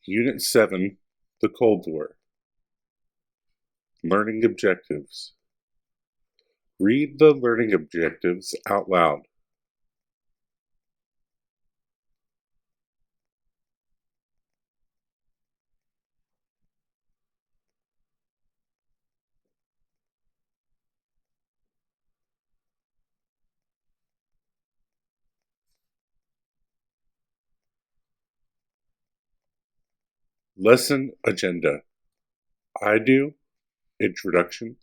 Unit 7, The Cold War. Learning Objectives. Read the learning objectives out loud. Lesson Agenda. I do. Introduction.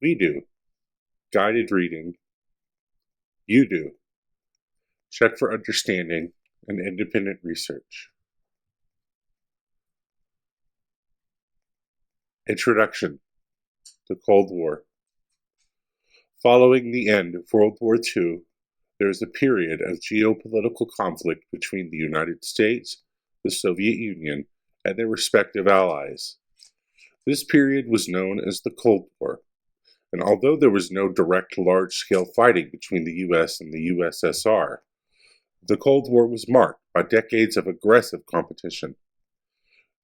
We do. Guided reading. You do. Check for understanding and independent research. Introduction. The Cold War. Following the end of World War II, there is a period of geopolitical conflict between the United States, the Soviet Union, and their respective allies. This period was known as the Cold War, and although there was no direct large-scale fighting between the US and the USSR, the Cold War was marked by decades of aggressive competition.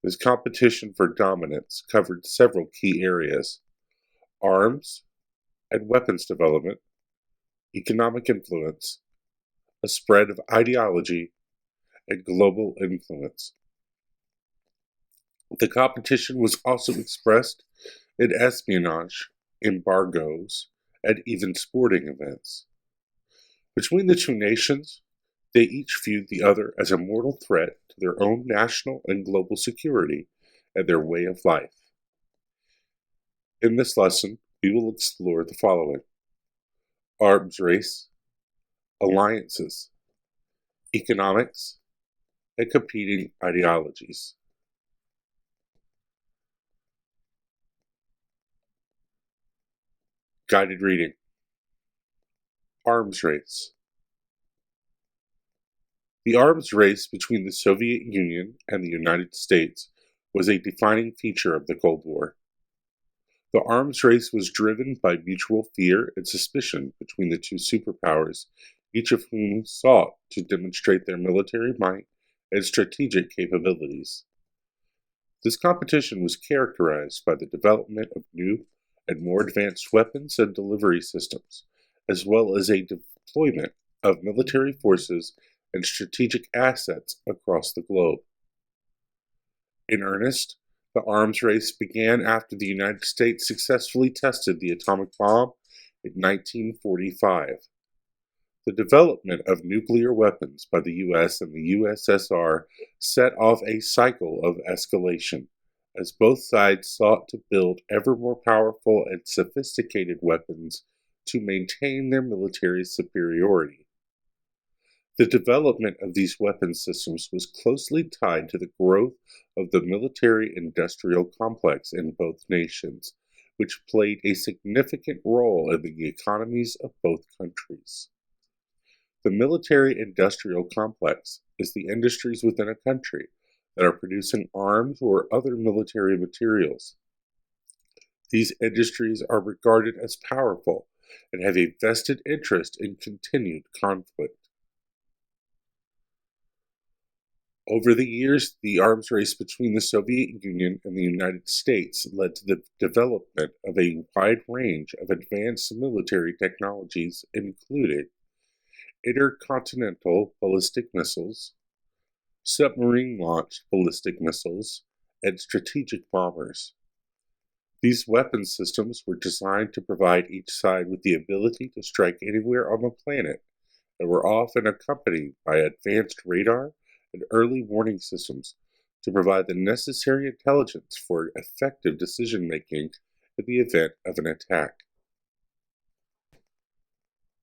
This competition for dominance covered several key areas: arms and weapons development, economic influence, a spread of ideology, and global influence. The competition was also expressed in espionage, embargoes, and even sporting events. Between the two nations, they each viewed the other as a mortal threat to their own national and global security and their way of life. In this lesson, we will explore the following: arms race, alliances, economics, and competing ideologies. Guided reading. Arms race. The arms race between the Soviet Union and the United States was a defining feature of the Cold War. The arms race was driven by mutual fear and suspicion between the two superpowers, each of whom sought to demonstrate their military might and strategic capabilities. This competition was characterized by the development of new and more advanced weapons and delivery systems, as well as a deployment of military forces and strategic assets across the globe. In earnest, the arms race began after the United States successfully tested the atomic bomb in 1945. The development of nuclear weapons by the US and the USSR set off a cycle of escalation, as both sides sought to build ever more powerful and sophisticated weapons to maintain their military superiority. The development of these weapon systems was closely tied to the growth of the military-industrial complex in both nations, which played a significant role in the economies of both countries. The military-industrial complex is the industries within a country that are producing arms or other military materials. These industries are regarded as powerful and have a vested interest in continued conflict. Over the years, the arms race between the Soviet Union and the United States led to the development of a wide range of advanced military technologies, including intercontinental ballistic missiles, submarine-launched ballistic missiles, and strategic bombers. These weapon systems were designed to provide each side with the ability to strike anywhere on the planet, and were often accompanied by advanced radar and early warning systems to provide the necessary intelligence for effective decision-making in the event of an attack.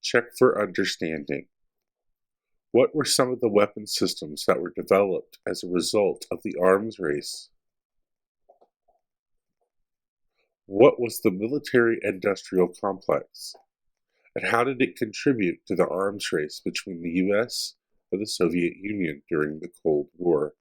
Check for understanding. What were some of the weapon systems that were developed as a result of the arms race? What was the military-industrial complex, and how did it contribute to the arms race between the US and the Soviet Union during the Cold War?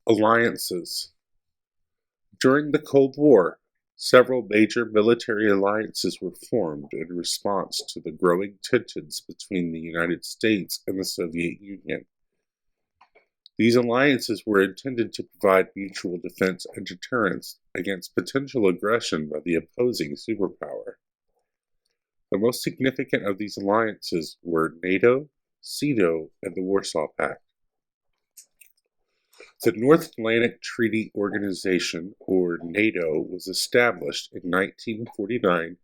Alliances. During the Cold War, several major military alliances were formed in response to the growing tensions between the United States and the Soviet Union. These alliances were intended to provide mutual defense and deterrence against potential aggression by the opposing superpower. The most significant of these alliances were NATO, SEATO, and the Warsaw Pact. The North Atlantic Treaty Organization, or NATO, was established in 1949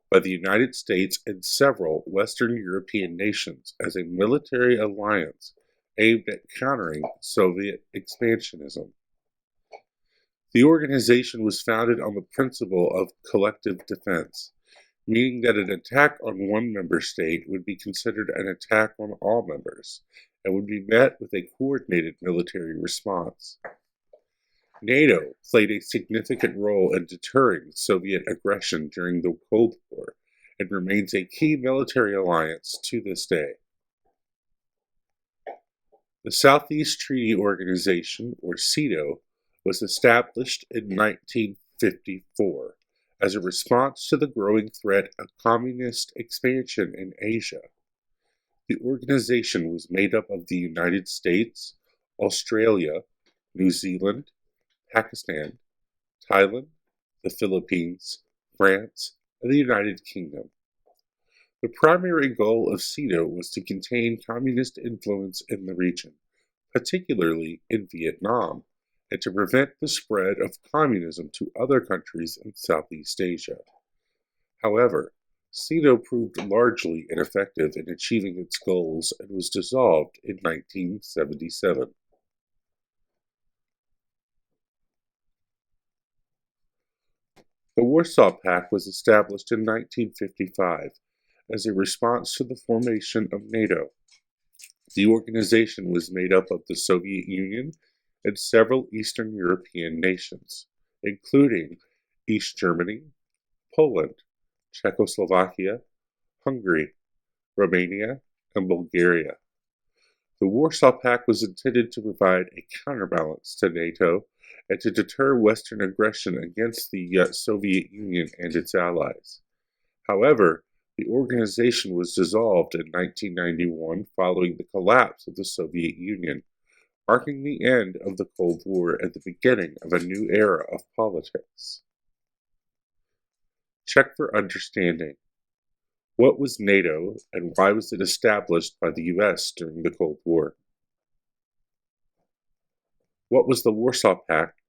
by the United States and several Western European nations as a military alliance aimed at countering Soviet expansionism. The organization was founded on the principle of collective defense, meaning that an attack on one member state would be considered an attack on all members and would be met with a coordinated military response. NATO played a significant role in deterring Soviet aggression during the Cold War and remains a key military alliance to this day. The Southeast Treaty Organization, or SEATO, was established in 1954 as a response to the growing threat of communist expansion in Asia. The organization was made up of the United States, Australia, New Zealand, Pakistan, Thailand, the Philippines, France, and the United Kingdom. The primary goal of SEATO was to contain communist influence in the region, particularly in Vietnam, and to prevent the spread of communism to other countries in Southeast Asia. However, SEATO proved largely ineffective in achieving its goals and was dissolved in 1977. The Warsaw Pact was established in 1955 as a response to the formation of NATO. The organization was made up of the Soviet Union and several Eastern European nations, including East Germany, Poland, Czechoslovakia, Hungary, Romania, and Bulgaria. The Warsaw Pact was intended to provide a counterbalance to NATO and to deter Western aggression against the Soviet Union and its allies. However, the organization was dissolved in 1991 following the collapse of the Soviet Union, marking the end of the Cold War and the beginning of a new era of politics. Check for understanding. What was NATO and why was it established by the US during the Cold War? What was the Warsaw Pact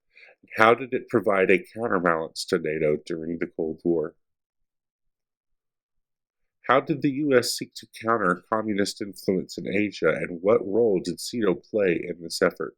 and how did it provide a counterbalance to NATO during the Cold War? How did the US seek to counter communist influence in Asia and what role did SEATO play in this effort?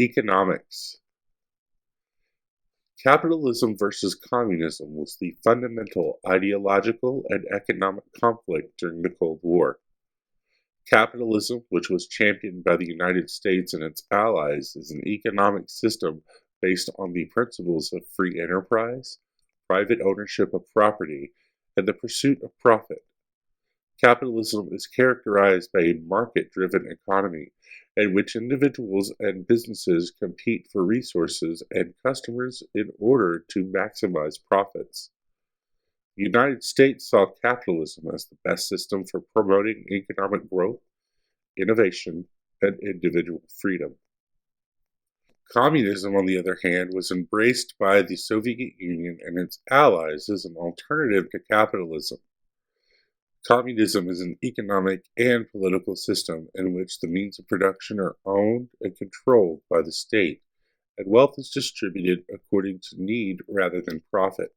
Economics. Capitalism versus communism was the fundamental ideological and economic conflict during the Cold War. Capitalism, which was championed by the United States and its allies, is an economic system based on the principles of free enterprise, private ownership of property, and the pursuit of profit. Capitalism is characterized by a market-driven economy in which individuals and businesses compete for resources and customers in order to maximize profits. The United States saw capitalism as the best system for promoting economic growth, innovation, and individual freedom. Communism, on the other hand, was embraced by the Soviet Union and its allies as an alternative to capitalism. Communism is an economic and political system in which the means of production are owned and controlled by the state, and wealth is distributed according to need rather than profit.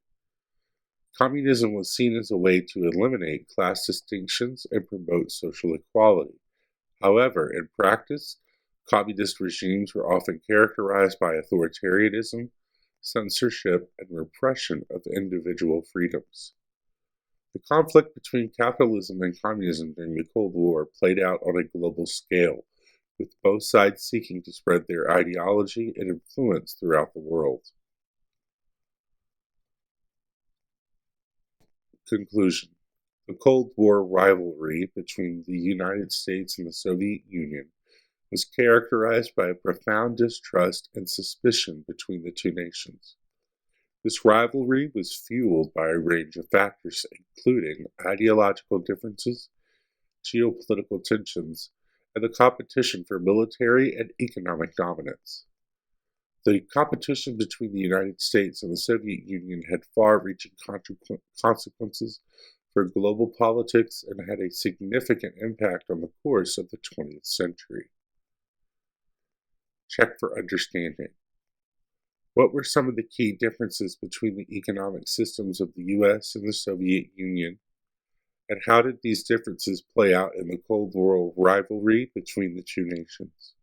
Communism was seen as a way to eliminate class distinctions and promote social equality. However, in practice, communist regimes were often characterized by authoritarianism, censorship, and repression of individual freedoms. The conflict between capitalism and communism during the Cold War played out on a global scale, with both sides seeking to spread their ideology and influence throughout the world. Conclusion. The Cold War rivalry between the United States and the Soviet Union was characterized by a profound distrust and suspicion between the two nations. This rivalry was fueled by a range of factors, including ideological differences, geopolitical tensions, and the competition for military and economic dominance. The competition between the United States and the Soviet Union had far-reaching consequences for global politics and had a significant impact on the course of the 20th century. Check for understanding. What were some of the key differences between the economic systems of the U.S. and the Soviet Union? And how did these differences play out in the Cold War rivalry between the two nations?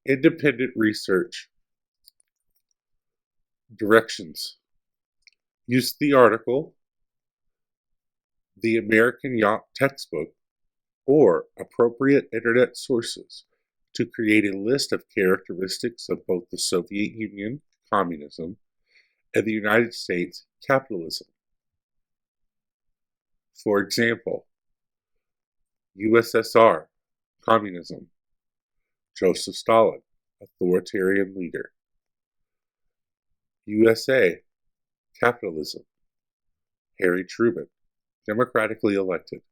Independent research. Directions. Use the article, the American Yacht Textbook, or appropriate Internet sources to create a list of characteristics of both the Soviet Union, communism, and the United States, capitalism. For example, USSR, communism, Joseph Stalin, authoritarian leader. USA, capitalism, Harry Truman, democratically elected.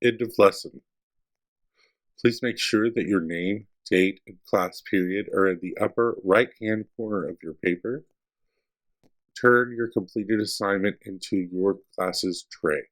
End of lesson. Please make sure that your name, date, and class period are in the upper right-hand corner of your paper. Turn your completed assignment into your class's tray.